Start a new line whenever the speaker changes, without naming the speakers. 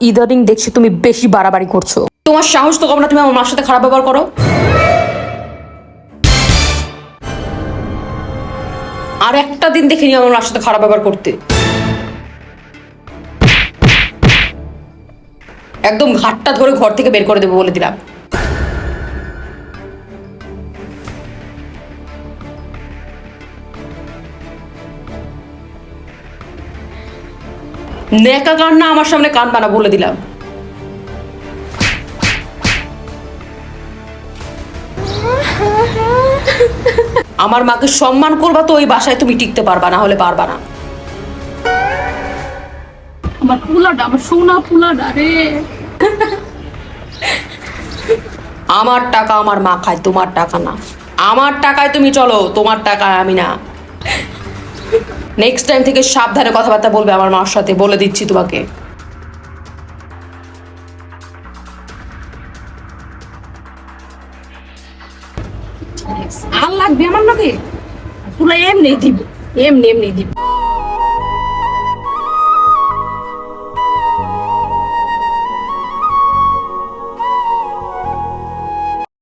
ইদানিং দেখছি তুমি বেশি বাড়াবাড়ি করছো। তোমার সাহস তো কম না, তুমি আমার মার সাথে খারাপ ব্যবহার করো। আর একটা দিন দেখিনি আমার মার সাথে খারাপ ব্যবহার করতে। একদম ঘাটটা ধরে ঘর থেকে বের করে দেবো বলে দিলাম। নেকা কান্না আমার সামনে কান্দবা না বলে দিলাম। আমার মাকে সম্মান করবা তো ওই বাসায় তুমি টিকতে পারবা, না হলে পারবা না।
আমার পোলাটা, আমার সোনা পোলাটা রে।
আমার টাকা আমার মা খায়, তোমার টাকা না। আমার টাকায় তুমি চলো, তোমার টাকায় আমি না। নেক্সট টাইম থেকে সাবধানে কথাবার্তা বলবে আমার মার সাথে, বলে দিচ্ছি তোমাকে।
আর লাগবে আমার নাকি? তুলা এমনি দিব, এমনি দিব।